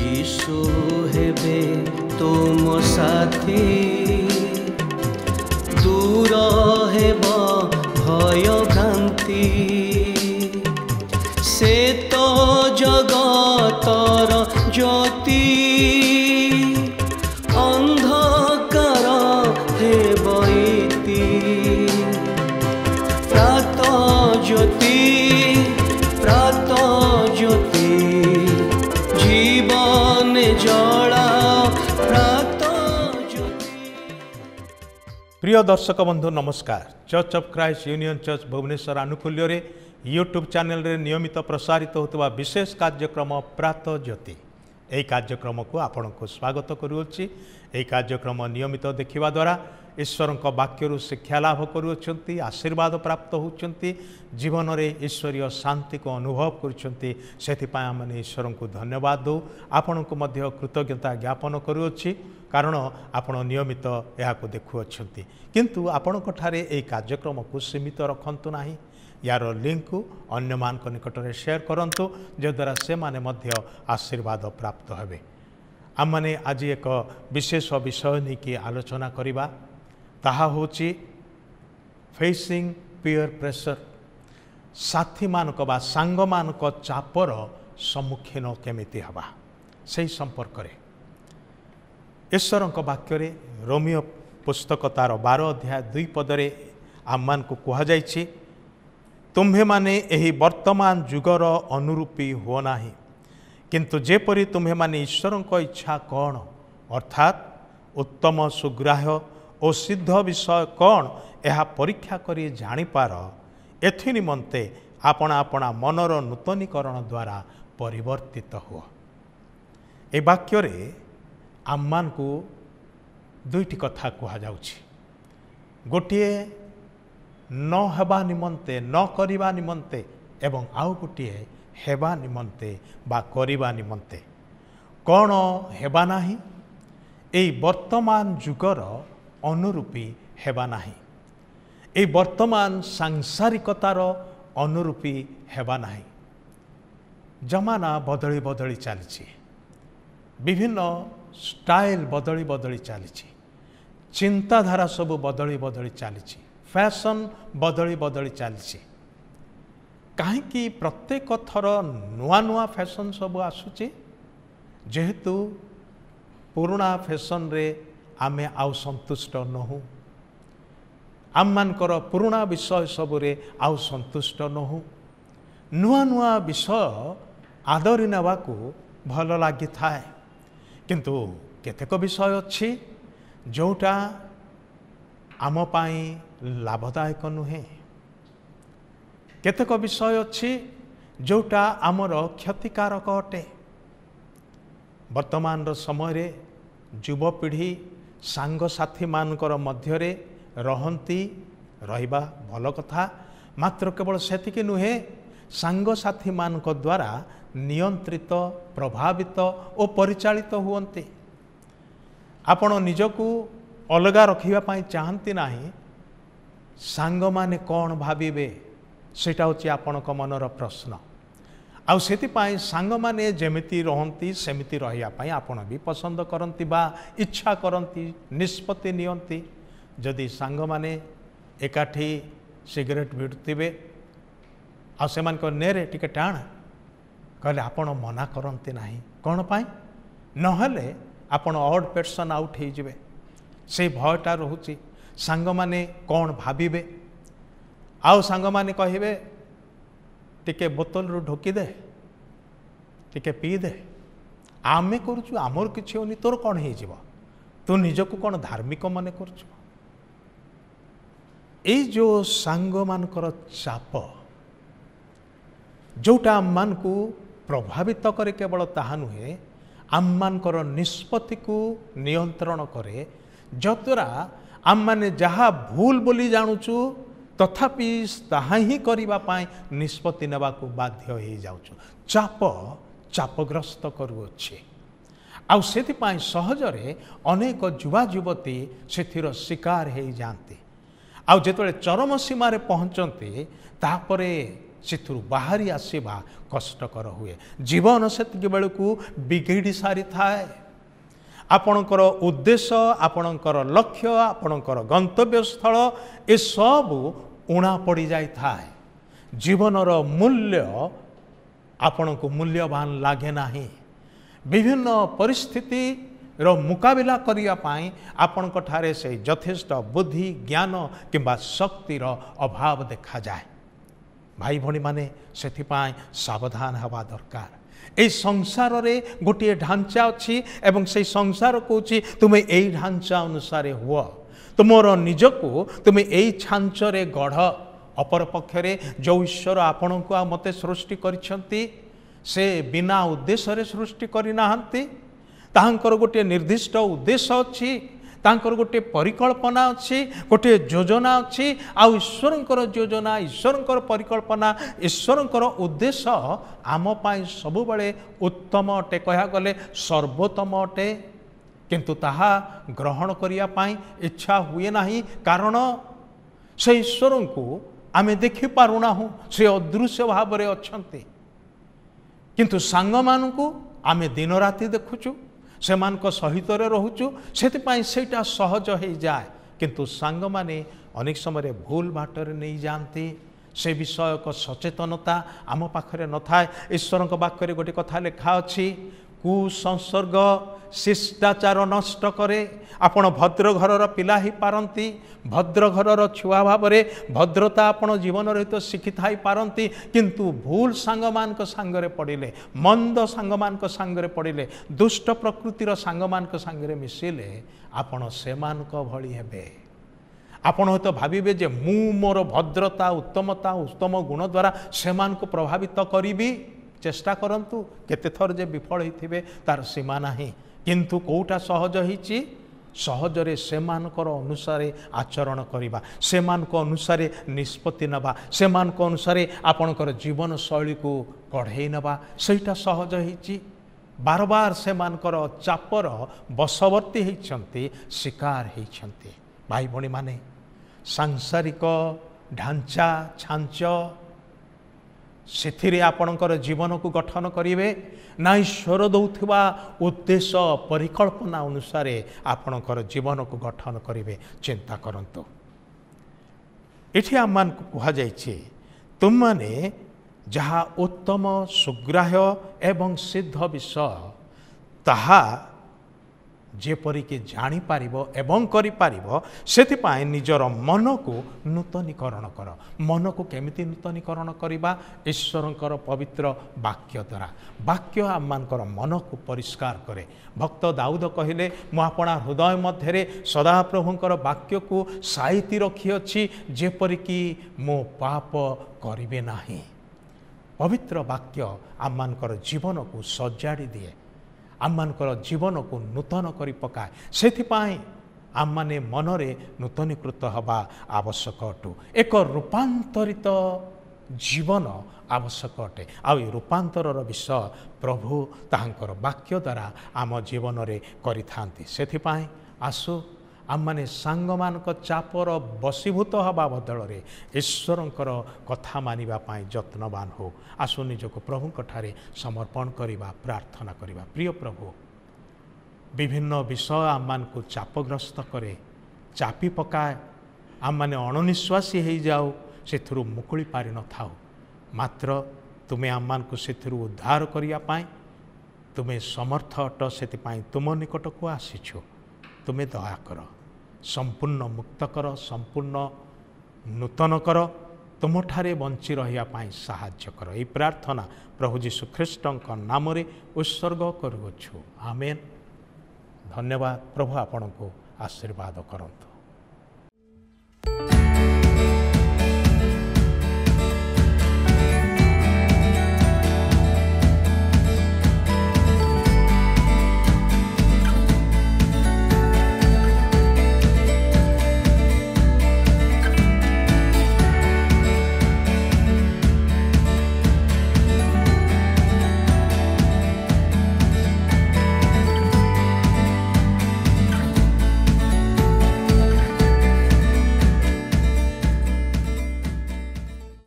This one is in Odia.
यीशु हेबे तुम साथी दूर हेब भय भ्रांति से तो जगतर ज्योति अंधकार हेब इति प्रात ज्योति जीवन जला प्रात ज्योति। प्रिय दर्शक बंधु नमस्कार। Church of Christ union church Bhubaneswar आनुकूल्य रे यूट्यूब चैनल रे नियमित प्रसारित होता विशेष कार्यक्रम प्रात ज्योति यही कार्यक्रम को आपण को स्वागत करुच्ची। यही कार्यक्रम नियमित देखा द्वारा ईश्वर वाक्य शिक्षा लाभ करुँच आशीर्वाद प्राप्त होती जीवन में ईश्वरीय शांति को अनुभव करें ईश्वर को धन्यवाद दो आपण को मध्य कृतज्ञता ज्ञापन करुच्ची कारण आपण नियमित यह देखुंट किंतु आपण ठारे कार्यक्रम को सीमित रखंतु नाही यार लिंक को अन्य मान निकट में शेयर करंतु जद्वारा से माने मध्य आशीर्वाद प्राप्त हेबे। आम माने आज एक विशेष विषय नहीं कि आलोचना करिबा ताहा होची फेसिंग पीयर प्रेशर साथी मानक बा सांग मानक चापर सम्मुखीन केमिति हबा से संपर्क रे ईश्वर वाक्य रे रोमियो पुस्तक तार 12 अध्याय 2 पदरे आम मान को कहा जायछि तुम्हे माने एही वर्तमान जुगर अनुरूपी हो नाही किंतु जेपरी तुम्हे माने ईश्वर इच्छा कौन अर्थात उत्तम सुग्राह्य और सिद्ध विषय कौन यह परीक्षा करी जानिपार एथि निमंते आपणा आपणा मनर नूतनीकरण द्वारा परिवर्तित हुआ। ए वाक्य रे आम्मान को दुईटी कथा कहा जाउछि गोटिए न हेबा निमंते न करिबा निमंते एवं आउ गोटिए हेबा निमंते बा करिबा निमंते कौन हेबा नाही एई वर्तमान जुगर अनुरूपी हेबा नाही एई वर्तमान सांसारिकतार अनुरूपी हेबा नाही। जमाना बदली बदली चली विभिन्न स्टाइल बदली बदली चली चिंताधारा सब बदली बदली चली फैशन बदली बदली चली कहीं प्रत्येक थर नुआ नुआ फैशन सब आसुची जेहेतु पुराना फैशन रे आमे आउ संतुष्ट नहु आम मानकर पुराना विषय सबरे आउ संतुष्ट नहु नुआ नुआ विषय आदरी नेबा को भल लगी थाए किंतु केतेक विषय अच्छी जोटा आम पाई लाभदायक नुहे केतेक विषय अच्छी जोटा आमर क्षतिकारक अटे। वर्तमान समय रे युवपीढ़ी सांग साथी मानकर मध्यरे रहंती रहिबा भल कथा मात्र केवल सेतिके नुहे सांग साथी मानक द्वारा नियंत्रित प्रभावित और परिचालित हुवंती आपण निजकू अलगा रखिबा पाई चाहंती नाही सांग माने कौन भाविबे सेटा होची आपणक मनर प्रश्न आउ सेतिपाई सांग माने जेमिति रहंती सेमिति रहिया पाई आपण भी पसंद करंती बा इच्छा करंती निष्पत्ति नियंती जदि सांग माने एकाठी सिगरेट भिड़ुथिबे आ सेमान को नेरे टिके टाण कहले आपण मना करंती नाही कौन पाई नहले आपण ऑड पर्सन आउट हो जिवे से भयटा रोची सांग माने कौन भाविबे आउ सांग माने कहिबे टिके बोतल रु ढोकी दे टिके पी दे आमे करूछु आमर किछि होनी तोर कौन हो जिवो तू निजको कौन धार्मिक माने करछु ए जो सांग मानकर चाप जोटा आम मान को प्रभावित करे केवल ताहा नुहे आम मानकर निष्पत्ति को नियंत्रण करे जद्वारा आम माने जहा भूल बोली जानुचु तथापि ताहा ही करिबा पाई निष्पत्ति नेबा को बाध्य हो जाउछु चाप चापग्रस्त करुअछि आउ सेथिपाई सहजरे अनेक युवा युवती सेथिर शिकार हो जाती आउ जेतबेले चरम सीमार पहुँचती तापरे ସେଥିରୁ ବାହାରି ଆସିବା କଷ୍ଟକର ହୁଏ। ଜୀବନ ସେତିକି ବେଳକୁ ବିଗିଡ଼ି ସାରିଥାଏ। ଆପଣଙ୍କର ଉଦ୍ଦେଶ୍ୟ, ଆପଣଙ୍କର ଲକ୍ଷ୍ୟ, ଆପଣଙ୍କର ଗନ୍ତବ୍ୟସ୍ଥଳ ଏସବୁ ଉଣା ପଡ଼ିଯାଇଥାଏ। ଜୀବନର ମୂଲ୍ୟ ଆପଣଙ୍କୁ ମୂଲ୍ୟବାନ ଲାଗେ ନାହିଁ। ବିଭିନ୍ନ ପରିସ୍ଥିତିର ମୁକାବିଲା କରିବା ପାଇଁ ଆପଣଙ୍କଠାରେ ସେ ଯଥେଷ୍ଟ ବୁଦ୍ଧି, ଜ୍ଞାନ କିମ୍ବା ଶକ୍ତିର ଅଭାବ ଦେଖାଯାଏ। ଭାଇ ଭଉଣୀମାନେ, ସେଥିପାଇଁ ସାବଧାନ ହେବା ଦରକାର। এই ସଂସାରରେ ଗୋଟିଏ ଢାଞ୍ଚା ଅଛି ଏବଂ ସେହି ସଂସାର କହୁଛି ତୁମେ ଏଇ ଢାଞ୍ଚା ଅନୁସାରେ ହୁଅ, ତୁମର ନିଜକୁ ତୁମେ ଏଇ ଛାଞ୍ଚରେ ଗଢ଼। ଅପରପକ୍ଷରେ ଯେଉଁ ଈଶ୍ୱର ଆପଣଙ୍କୁ ଆଉ ମୋତେ ସୃଷ୍ଟି କରିଛନ୍ତି ସେ ବିନା ଉଦ୍ଦେଶ୍ୟରେ ସୃଷ୍ଟି କରିନାହାନ୍ତି। ତାହାଙ୍କର ଗୋଟିଏ ନିର୍ଦ୍ଦିଷ୍ଟ ଉଦ୍ଦେଶ୍ୟ ଅଛି, ତାଙ୍କର ଗୋଟିଏ ପରିକଳ୍ପନା ଅଛି, ଗୋଟିଏ ଯୋଜନା ଅଛି। ଆଉ ଈଶ୍ୱରଙ୍କର ଯୋଜନା, ଈଶ୍ୱରଙ୍କର ପରିକଳ୍ପନା, ଈଶ୍ୱରଙ୍କର ଉଦ୍ଦେଶ୍ୟ ଆମ ପାଇଁ ସବୁବେଳେ ଉତ୍ତମ ଅଟେ, କହିବାକୁ ଗଲେ ସର୍ବୋତ୍ତମ ଅଟେ। କିନ୍ତୁ ତାହା ଗ୍ରହଣ କରିବା ପାଇଁ ଇଚ୍ଛା ହୁଏ ନାହିଁ, କାରଣ ସେ ଈଶ୍ୱରଙ୍କୁ ଆମେ ଦେଖିପାରୁନାହୁଁ, ସେ ଅଦୃଶ୍ୟ ଭାବରେ ଅଛନ୍ତି। କିନ୍ତୁ ସାଙ୍ଗମାନଙ୍କୁ ଆମେ ଦିନ ରାତି ଦେଖୁଛୁ, ସେମାନଙ୍କ ସହିତରେ ରହୁଛୁ, ସେଥିପାଇଁ ସେଇଟା ସହଜ ହେଇଯାଏ। କିନ୍ତୁ ସାଙ୍ଗମାନେ ଅନେକ ସମୟରେ ଭୁଲ ବାଟରେ ନେଇଯାଆନ୍ତି। ସେ ବିଷୟକ ସଚେତନତା ଆମ ପାଖରେ ନଥାଏ। ଈଶ୍ୱରଙ୍କ ବାକ୍ୟରେ ଗୋଟିଏ କଥା ଲେଖା ଅଛି, କୁସଂସର୍ଗ ଶିଷ୍ଟାଚାର ନଷ୍ଟ କରେ। ଆପଣ ଭଦ୍ର ଘରର ପିଲା ହେଇପାରନ୍ତି, ଭଦ୍ର ଘରର ଛୁଆ ଭାବରେ ଭଦ୍ରତା ଆପଣ ଜୀବନରେ ତ ଶିଖିଥାଇପାରନ୍ତି, କିନ୍ତୁ ଭୁଲ ସାଙ୍ଗମାନଙ୍କ ସାଙ୍ଗରେ ପଡ଼ିଲେ, ମନ୍ଦ ସାଙ୍ଗମାନଙ୍କ ସାଙ୍ଗରେ ପଡ଼ିଲେ, ଦୁଷ୍ଟ ପ୍ରକୃତିର ସାଙ୍ଗମାନଙ୍କ ସାଙ୍ଗରେ ମିଶିଲେ ଆପଣ ସେମାନଙ୍କ ଭଳି ହେବେ। ଆପଣ ହয়তো ଭାବିବେ ଯେ ମୁଁ ମୋର ଭଦ୍ରତା, ଉତ୍ତମତା, ଉତ୍ତମ ଗୁଣ ଦ୍ୱାରା ସେମାନଙ୍କୁ ପ୍ରଭାବିତ କରିବି। ଚେଷ୍ଟା କରନ୍ତୁ, କେତେଥର ଯେ ବିଫଳ ହେଇଥିବେ ତାର ସୀମା ନାହିଁ। କିନ୍ତୁ କେଉଁଟା ସହଜ ହେଇଛି? ସହଜରେ ସେମାନଙ୍କର ଅନୁସାରେ ଆଚରଣ କରିବା, ସେମାନଙ୍କ ଅନୁସାରେ ନିଷ୍ପତ୍ତି ନେବା, ସେମାନଙ୍କ ଅନୁସାରେ ଆପଣଙ୍କର ଜୀବନଶୈଳୀକୁ କଢ଼େଇ ନେବା, ସେଇଟା ସହଜ ହେଇଛି। ବାରବାର ସେମାନଙ୍କର ଚାପର ବଶବର୍ତ୍ତୀ ହେଇଛନ୍ତି, ଶିକାର ହେଇଛନ୍ତି। ଭାଇ ଭଉଣୀମାନେ, ସାଂସାରିକ ଢାଞ୍ଚା, ଛାଞ୍ଚ, ସେଥିରେ ଆପଣଙ୍କର ଜୀବନକୁ ଗଠନ କରିବେ ନା ଈଶ୍ୱର ଦେଉଥିବା ଉଦ୍ଦେଶ୍ୟ, ପରିକଳ୍ପନା ଅନୁସାରେ ଆପଣଙ୍କର ଜୀବନକୁ ଗଠନ କରିବେ? ଚିନ୍ତା କରନ୍ତୁ। ଏଠି ଆମମାନଙ୍କୁ କୁହାଯାଇଛି, ତୁମମାନେ ଯାହା ଉତ୍ତମ, ସୁଗ୍ରାହ୍ୟ ଏବଂ ସିଦ୍ଧ ବିଷୟ ତାହା ଯେପରିକି ଜାଣିପାରିବ ଏବଂ କରିପାରିବ, ସେଥିପାଇଁ ନିଜର ମନକୁ ନୂତନୀକରଣ କର। ମନକୁ କେମିତି ନୂତନୀକରଣ କରିବା? ଈଶ୍ୱରଙ୍କର ପବିତ୍ର ବାକ୍ୟ ଦ୍ୱାରା। ବାକ୍ୟ ଆମମାନଙ୍କର ମନକୁ ପରିଷ୍କାର କରେ। ଭକ୍ତ ଦାଉଦ କହିଲେ, ମୁଁ ଆପଣା ହୃଦୟ ମଧ୍ୟରେ ସଦାପ୍ରଭୁଙ୍କର ବାକ୍ୟକୁ ସାଇତି ରଖିଅଛି, ଯେପରିକି ମୁଁ ପାପ କରିବେ ନାହିଁ। ପବିତ୍ର ବାକ୍ୟ ଆମମାନଙ୍କର ଜୀବନକୁ ସଜାଡ଼ି ଦିଏ, ଆମମାନଙ୍କର ଜୀବନକୁ ନୂତନ କରି ପକାଏ। ସେଥିପାଇଁ ଆମମାନେ ମନରେ ନୂତନୀକୃତ ହେବା ଆବଶ୍ୟକ ଅଟୁ। ଏକ ରୂପାନ୍ତରିତ ଜୀବନ ଆବଶ୍ୟକ ଅଟେ। ଆଉ ଏ ରୂପାନ୍ତରର ବିଷୟ ପ୍ରଭୁ ତାହାଙ୍କର ବାକ୍ୟ ଦ୍ୱାରା ଆମ ଜୀବନରେ କରିଥାନ୍ତି। ସେଥିପାଇଁ ଆସୁ ଆମମାନେ ସାଙ୍ଗମାନଙ୍କ ଚାପର ବଶୀଭୂତ ହେବା ବଦଳରେ ଈଶ୍ୱରଙ୍କର କଥା ମାନିବା ପାଇଁ ଯତ୍ନବାନ ହେଉ। ଆସୁ ନିଜକୁ ପ୍ରଭୁଙ୍କଠାରେ ସମର୍ପଣ କରିବା, ପ୍ରାର୍ଥନା କରିବା। ପ୍ରିୟ ପ୍ରଭୁ, ବିଭିନ୍ନ ବିଷୟ ଆମମାନଙ୍କୁ ଚାପଗ୍ରସ୍ତ କରେ, ଚାପି ପକାଏ, ଆମମାନେ ଅଣନିଶ୍ୱାସୀ ହେଇଯାଉ, ସେଥିରୁ ମୁକୁଳି ପାରିନଥାଉ। ମାତ୍ର ତୁମେ ଆମମାନଙ୍କୁ ସେଥିରୁ ଉଦ୍ଧାର କରିବା ପାଇଁ ତୁମେ ସମର୍ଥ ଅଟ। ସେଥିପାଇଁ ତୁମ ନିକଟକୁ ଆସିଛୁ। ତୁମେ ଦୟା କର, ସମ୍ପୂର୍ଣ୍ଣ ମୁକ୍ତ କର, ସମ୍ପୂର୍ଣ୍ଣ ନୂତନ କର, ତୁମଠାରେ ବଞ୍ଚି ରହିବା ପାଇଁ ସାହାଯ୍ୟ କର। ଏହି ପ୍ରାର୍ଥନା ପ୍ରଭୁ ଯୀଶୁଖ୍ରୀଷ୍ଟଙ୍କ ନାମରେ ଉତ୍ସର୍ଗ କରୁଅଛୁ। ଆମେନ୍। ଧନ୍ୟବାଦ। ପ୍ରଭୁ ଆପଣଙ୍କୁ ଆଶୀର୍ବାଦ କରନ୍ତୁ।